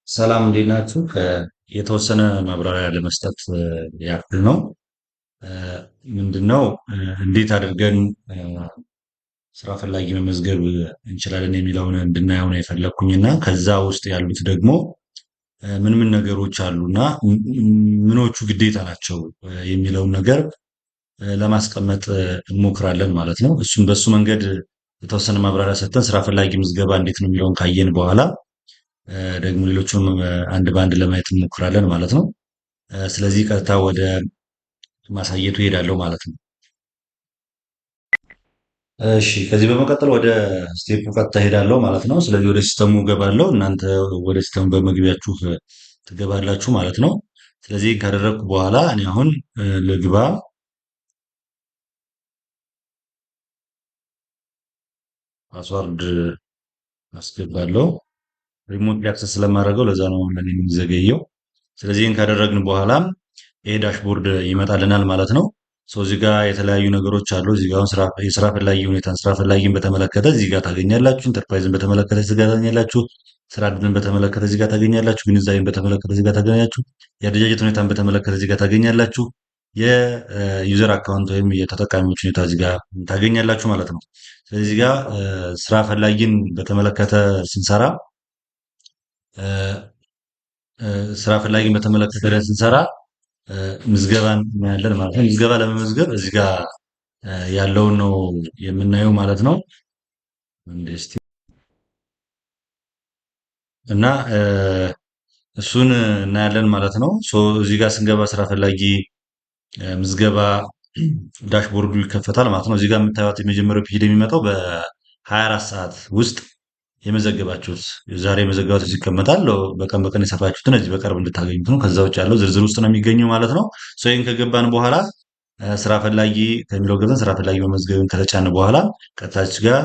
ሰላም እንዴት ናችሁ? የተወሰነ ማብራሪያ ለመስጠት ያክል ነው። እ፣ ምንድነው እንዴት አድርገን ስራ ፈላጊ መመዝገብ እንችላለን የሚለውን እንድናየው ነው የፈለግኩኝና ከዛ ውስጥ ያሉት ደግሞ ምን ምን ነገሮች አሉና ምኖቹ ግዴታ ናቸው የሚለውን ነገር ለማስቀመጥ እንሞክራለን ማለት ነው። እሱን በሱ መንገድ የተወሰነ ማብራሪያ ሰጥተን ስራ ፈላጊ ምዝገባ እንዴት ነው የሚለውን ካየን በኋላ ደግሞ ሌሎቹንም አንድ በአንድ ለማየት እንሞክራለን ማለት ነው። ስለዚህ ቀጥታ ወደ ማሳየቱ እሄዳለሁ ማለት ነው። እሺ ከዚህ በመቀጠል ወደ ስቴፑ ቀጥታ እሄዳለሁ ማለት ነው። ስለዚህ ወደ ሲስተሙ እገባለሁ፣ እናንተ ወደ ሲስተሙ በመግቢያችሁ ትገባላችሁ ማለት ነው። ስለዚህ ካደረግኩ በኋላ እኔ አሁን ልግባ፣ ፓስዋርድ አስገባለሁ። ሪሞት አክሰስ ስለማደርገው ለዛ ነው ለኔ የሚዘገየው። ስለዚህ ይህን ካደረግን በኋላም ይሄ ዳሽቦርድ ይመጣልናል ማለት ነው። እዚህ ጋር የተለያዩ ነገሮች አሉ። እዚህ ጋር አሁን የስራ ፈላጊ ሁኔታን ስራ ፈላጊን በተመለከተ እዚህ ጋር ታገኛላችሁ። ኢንተርፕራይዝን በተመለከተ እዚህ ጋር ታገኛላችሁ። ስራ ዕድልን በተመለከተ እዚህ ጋር ታገኛላችሁ። ግንዛቤን በተመለከተ እዚህ ጋር ታገኛላችሁ። የአደረጃጀት ሁኔታን በተመለከተ እዚህ ጋር ታገኛላችሁ። የዩዘር አካውንት ወይም የተጠቃሚዎች ሁኔታ እዚህ ጋር ታገኛላችሁ ማለት ነው። ስለዚህ እዚህ ጋር ስራ ፈላጊን በተመለከተ ስንሰራ ስራ ፈላጊን በተመለከተ ስንሰራ ምዝገባን እናያለን ማለት ነው። ምዝገባ ለመመዝገብ እዚህ ጋር ያለውን ነው የምናየው ማለት ነው። እስቲ እና እሱን እናያለን ማለት ነው። እዚህ ጋር ስንገባ ስራ ፈላጊ ምዝገባ ዳሽቦርዱ ይከፈታል ማለት ነው። እዚህ ጋር የምታዩት የመጀመሪያው ፔጅ የሚመጣው በ24 ሰዓት ውስጥ የመዘገባችሁት ዛሬ የመዘገባችሁት ይቀመጣል። በቀን በቀን የሰራችሁትን እዚህ በቅርብ እንድታገኙት ነው። ከዛ ውጭ ያለው ዝርዝር ውስጥ ነው የሚገኘው ማለት ነው። ይህን ከገባን በኋላ ስራ ፈላጊ ከሚለው ገብተን ስራ ፈላጊ መመዝገብን ከተጫን በኋላ ቀጥታች ጋር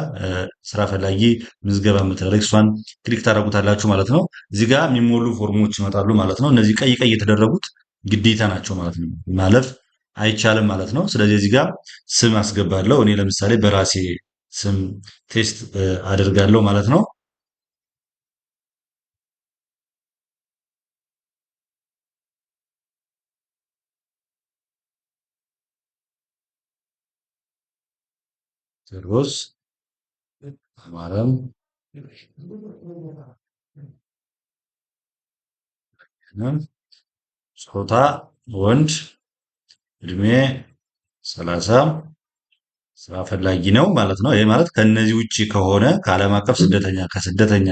ስራ ፈላጊ ምዝገባ የምትላለች እሷን ክሊክ ታደርጉታላችሁ ማለት ነው። እዚህ ጋር የሚሞሉ ፎርሞች ይመጣሉ ማለት ነው። እነዚህ ቀይ ቀይ የተደረጉት ግዴታ ናቸው ማለት ነው። ማለፍ አይቻልም ማለት ነው። ስለዚህ እዚህ ጋር ስም አስገባለሁ። እኔ ለምሳሌ በራሴ ስም ቴስት አደርጋለሁ ማለት ነው። ቴዎድሮስ አማረም ጾታ ወንድ፣ እድሜ 30፣ ስራ ፈላጊ ነው ማለት ነው። ይሄ ማለት ከነዚህ ውጪ ከሆነ ከዓለም አቀፍ ስደተኛ ከስደተኛ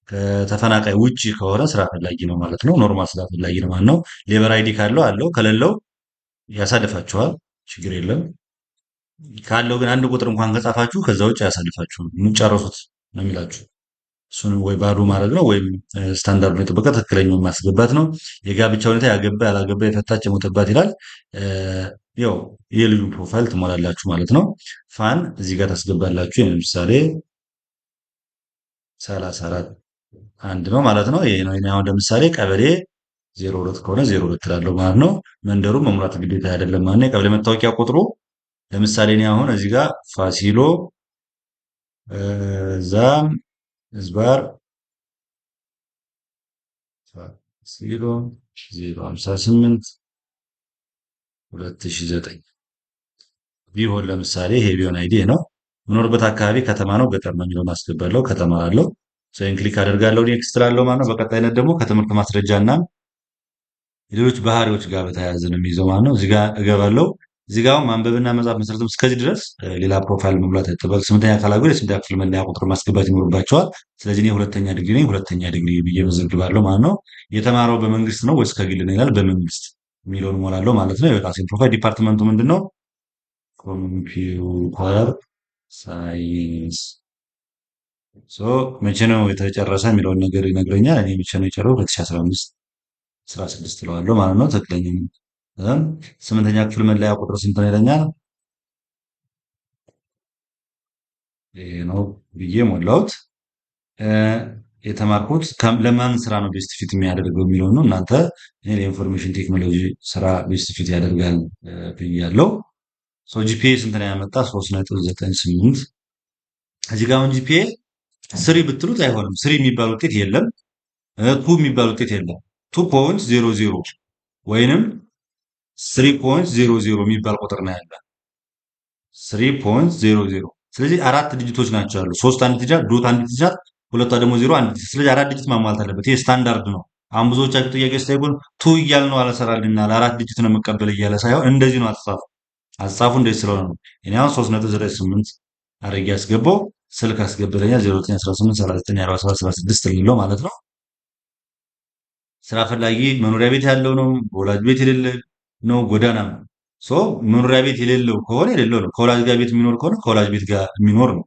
ከተፈናቃይ ውጪ ከሆነ ስራ ፈላጊ ነው ማለት ነው። ኖርማል ስራ ፈላጊ ነው ማለት ነው። ሌበር አይዲ ካለው አለው፣ ከሌለው ያሳልፋችኋል። ችግር የለም። ካለው ግን አንድ ቁጥር እንኳን ከጻፋችሁ ከዛ ውጭ አያሳልፋችሁም። የምትጨርሱት ነው የሚላችሁ። እሱን ወይ ባዶ ማድረግ ነው ወይም ስታንዳርዱን የጠበቀ ትክክለኛውን ማስገባት ነው። የጋብቻ ሁኔታ ያገባ፣ ያላገባ፣ የፈታች፣ የሞተባት ይላል። ያው የልዩ ፕሮፋይል ትሞላላችሁ ማለት ነው። ፋን እዚህ ጋር ታስገባላችሁ። ለምሳሌ 34 አንድ ነው ማለት ነው። ይሄ ነው። አሁን ለምሳሌ ቀበሌ 02 ከሆነ 02 ትላለሁ ማለት ነው። መንደሩ መሙላት ግዴታ አይደለም ማለት ነው። የቀበሌ መታወቂያ ቁጥሩ ለምሳሌ እኔ አሁን እዚህ ጋር ፋሲሎ ዛም ህዝባር ፋሲሎ 058 2009 ቢሆን ለምሳሌ ይሄ ቢሆን አይዲ ነው። የምኖርበት አካባቢ ከተማ ነው ገጠር ነው የሚለውን አስገባለሁ። ከተማ አለው ሰይን ክሊክ አደርጋለሁ። ኔክስት ላለው ማለት ነው። በቀጣይነት ደግሞ ከትምህርት ማስረጃ እና ሌሎች ባህሪዎች ጋር በተያያዘ ነው የሚይዘው ማለት ነው። እዚህ ጋር እገባለሁ። እዚህ ጋር ማንበብና መጻፍ መሰረትም እስከዚህ ድረስ ሌላ ፕሮፋይል መሙላት አይጠበቅ። ስምንተኛ ካላጎል የስምንተኛ ክፍል መለያ ቁጥር ማስገባት ይኖርባቸዋል። ስለዚህ እኔ ሁለተኛ ዲግሪ ነኝ፣ ሁለተኛ ዲግሪ ብዬ መዘግባለሁ ማለት ነው። የተማረው በመንግስት ነው ወይስ ከግል ነው ይላል። በመንግስት የሚለውን ሞላለሁ ማለት ነው። የራሴን ፕሮፋይል ዲፓርትመንቱ ምንድን ነው? ኮምፒውተር ሳይንስ። መቼ ነው የተጨረሰ የሚለውን ነገር ይነግረኛል። እኔ መቼ ነው የጨረው? 2015 16 እለዋለሁ ማለት ነው። ትክክለኛ ስምንተኛ ክፍል መለያ ቁጥር ስንት ነው ይለኛል። ይሄ ነው ብዬ ሞላሁት። የተማርኩት ለማን ስራ ነው ቤስት ፊት የሚያደርገው የሚለው ነው። እናንተ እኔ ለኢንፎርሜሽን ቴክኖሎጂ ስራ ቤስት ፊት ያደርጋል ብያለሁ። ጂፒኤ ስንት ነው ያመጣ? 3.98። እዚህ ጋር አሁን ጂፒኤ ስሪ ብትሉት አይሆንም። ስሪ የሚባል ውጤት የለም። ቱ የሚባል ውጤት የለም። 2.00 ወይንም 3.00 የሚባል ቁጥር ነው ያለ 3.00። ስለዚህ አራት ዲጂቶች ናቸው ያሉ። ሶስት አንድ ዲጂት፣ ዶት አንድ ዲጂት፣ ሁለቷ ደግሞ ዜሮ አንድ ዲጂት። ስለዚህ አራት ዲጂት ማሟላት አለበት። ይሄ ስታንዳርድ ነው። አሁን ብዙዎቻችሁ ጥያቄ ስጠይቁን ቱ እያል ነው አልሰራልና ለአራት ዲጂት ነው የምቀበል እያለ ሳይሆን እንደዚህ ነው አጻጻፉ። አጻጻፉ እንደዚህ ስለሆነ ነው። እኔ አሁን 3.98 አድርጌ ያስገባው ስልክ አስገብለኛል 0918394776 ልለው ማለት ነው። ስራ ፈላጊ መኖሪያ ቤት ያለው ነው፣ ወላጅ ቤት የሌለ ነው፣ ጎዳና ነው። ሶ መኖሪያ ቤት የሌለው ከሆነ የሌለው ነው። ከወላጅ ጋር ቤት የሚኖር ከሆነ ከወላጅ ቤት ጋር የሚኖር ነው።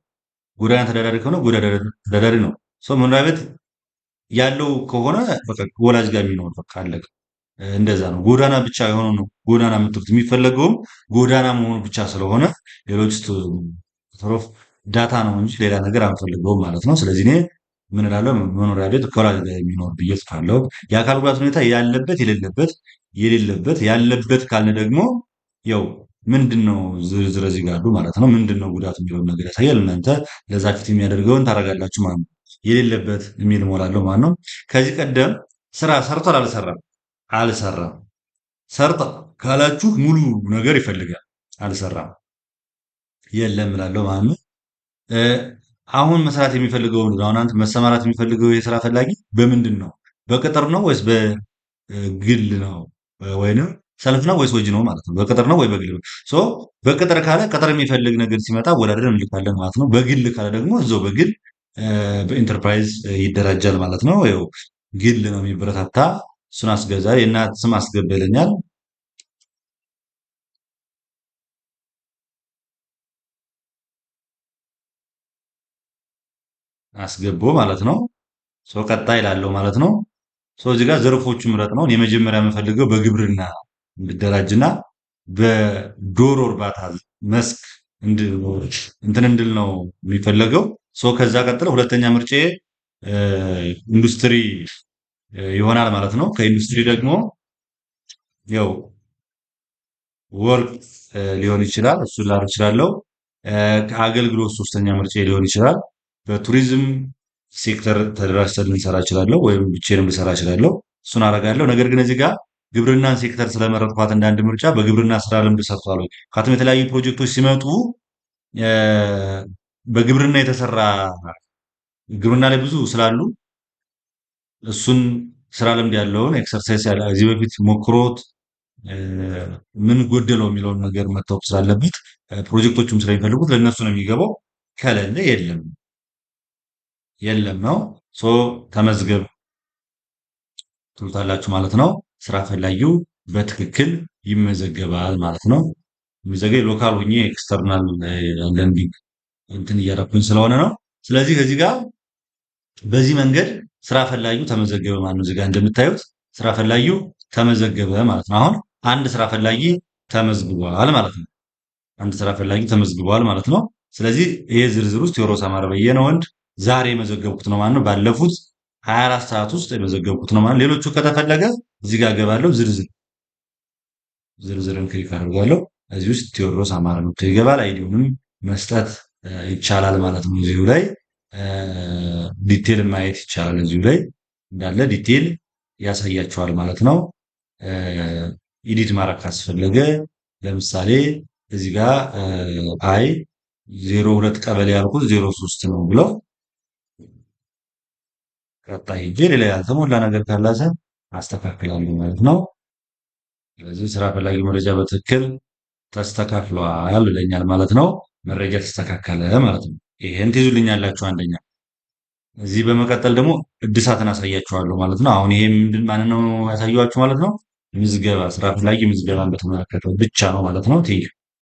ጎዳና ተዳዳሪ ከሆነ ጎዳና ተዳዳሪ ነው። ሶ መኖሪያ ቤት ያለው ከሆነ በቃ ወላጅ ጋር የሚኖር በቃ አለቀ። እንደዛ ነው። ጎዳና ብቻ የሆነ ነው ጎዳና የምትሉት የሚፈለገውም ጎዳና መሆኑ ብቻ ስለሆነ ሌሎች ፕሮፍ ዳታ ነው እንጂ ሌላ ነገር አንፈልገውም ማለት ነው። ስለዚህ እኔ ምን እላለሁ? መኖሪያ ቤት ከወላጅ ጋር የሚኖር ብዬ ጽፋለሁ። የአካል ጉዳት ሁኔታ ያለበት የሌለበት የሌለበት ያለበት ካልን ደግሞ ያው ምንድን ነው ዝርዝር እዚህ ጋር አሉ ማለት ነው። ምንድን ነው ጉዳት የሚለውን ነገር ያሳያል። እናንተ ለዛ ፊት የሚያደርገውን ታደርጋላችሁ ማለት ነው። የሌለበት የሚል እሞላለሁ ማለት ነው። ከዚህ ቀደም ስራ ሰርቷል አልሰራም? አልሰራም። ሰርተ ካላችሁ ሙሉ ነገር ይፈልጋል። አልሰራም የለም እላለሁ ማለት ነው። አሁን መስራት የሚፈልገው አሁን አንተ መሰማራት የሚፈልገው የስራ ፈላጊ በምንድን ነው? በቅጥር ነው ወይስ በግል ነው? ወይንም ሰልፍ ነው ወይስ ወጅ ነው ማለት ነው። በቅጥር ነው ወይ በግል ነው? ሶ በቅጥር ካለ ቅጥር የሚፈልግ ነገር ሲመጣ ወዳደር እንልካለን ማለት ነው። በግል ካለ ደግሞ እዛው በግል በኢንተርፕራይዝ ይደራጃል ማለት ነው። ያው ግል ነው የሚበረታታ። እሱን አስገዛ የእናት ስም አስገበለኛል አስገቦ ማለት ነው። ሶ ቀጣይ ላለው ማለት ነው። ሶ እዚህ ጋር ዘርፎቹ ምረጥ ነው። የመጀመሪያ የምፈልገው በግብርና እንድደራጅና በዶሮ እርባታ መስክ እንትን እንድል ነው የሚፈለገው። ሶ ከዛ ቀጥሎ ሁለተኛ ምርጬ ኢንዱስትሪ ይሆናል ማለት ነው። ከኢንዱስትሪ ደግሞ ያው ወርቅ ሊሆን ይችላል፣ እሱን ላደርግ እችላለሁ። ከአገልግሎት ሶስተኛ ምርጬ ሊሆን ይችላል። በቱሪዝም ሴክተር ተደራጅተን ልንሰራ እችላለሁ፣ ወይም ብቻዬንም ልሰራ እችላለሁ። እሱን አደርጋለሁ። ነገር ግን እዚህ ጋር ግብርናን ሴክተር ስለመረጥኳት እንደ አንድ ምርጫ በግብርና ስራ ልምድ ሰርቷል ወይ? ምክንያቱም የተለያዩ ፕሮጀክቶች ሲመጡ በግብርና የተሰራ ግብርና ላይ ብዙ ስላሉ እሱን ስራ ልምድ ያለውን ኤክሰርሳይዝ ያለ እዚህ በፊት ሞክሮት ምን ጎደለው የሚለውን ነገር መታወቅ ስላለበት ፕሮጀክቶቹም ስለሚፈልጉት ለእነሱ ነው የሚገባው። ከሌለ የለም የለም ነው። ሶ ተመዝገብ ትሉታላችሁ ማለት ነው። ስራ ፈላጊው በትክክል ይመዘገባል ማለት ነው። የሚዘገኝ ሎካል ሆኜ ኤክስተርናል ለንዲንግ እንትን እያደረኩኝ ስለሆነ ነው። ስለዚህ ከዚህ ጋር በዚህ መንገድ ስራ ፈላጊው ተመዘገበ ማለት ነው። እዚህ ጋር እንደምታዩት ስራ ፈላጊው ተመዘገበ ማለት ነው። አሁን አንድ ስራ ፈላጊ ተመዝግቧል ማለት ነው። አንድ ስራ ፈላጊ ተመዝግቧል ማለት ነው። ስለዚህ ይሄ ዝርዝር ውስጥ ቴዎድሮስ አማረ በየነ ወንድ ዛሬ የመዘገብኩት ነው ማለት ነው። ባለፉት 24 ሰዓት ውስጥ የመዘገብኩት ነው ማለት። ሌሎቹ ከተፈለገ እዚህ ጋር ገባለሁ። ዝርዝርን ክሊክ አድርጋለሁ። እዚህ ውስጥ ቴዎድሮስ አማረ ነው ይገባል። አይዲውንም መስጠት ይቻላል ማለት ነው። እዚሁ ላይ ዲቴል ማየት ይቻላል። እዚሁ ላይ እንዳለ ዲቴል ያሳያቸዋል ማለት ነው። ኢዲት ማድረግ ካስፈለገ ለምሳሌ እዚህ ጋር አይ 02 ቀበሌ ያልኩት 03 ነው ብለው ቀጣይ ሄጄ ሌላ ያልተሞላ ነገር ካላሰ አስተካክላለሁ ማለት ነው። ስለዚህ ስራ ፈላጊ መረጃ በትክክል ተስተካክሏል ይለኛል ማለት ነው። መረጃ ተስተካከለ ማለት ነው። ይሄን ትይዙልኛላችሁ አንደኛ። እዚህ በመቀጠል ደግሞ እድሳትን አሳያችኋለሁ ማለት ነው። አሁን ይሄ ምንድን ማንን ነው ያሳየኋችሁ ማለት ነው? ምዝገባ ስራ ፈላጊ ምዝገባን በተመለከተ ብቻ ነው ማለት ነው።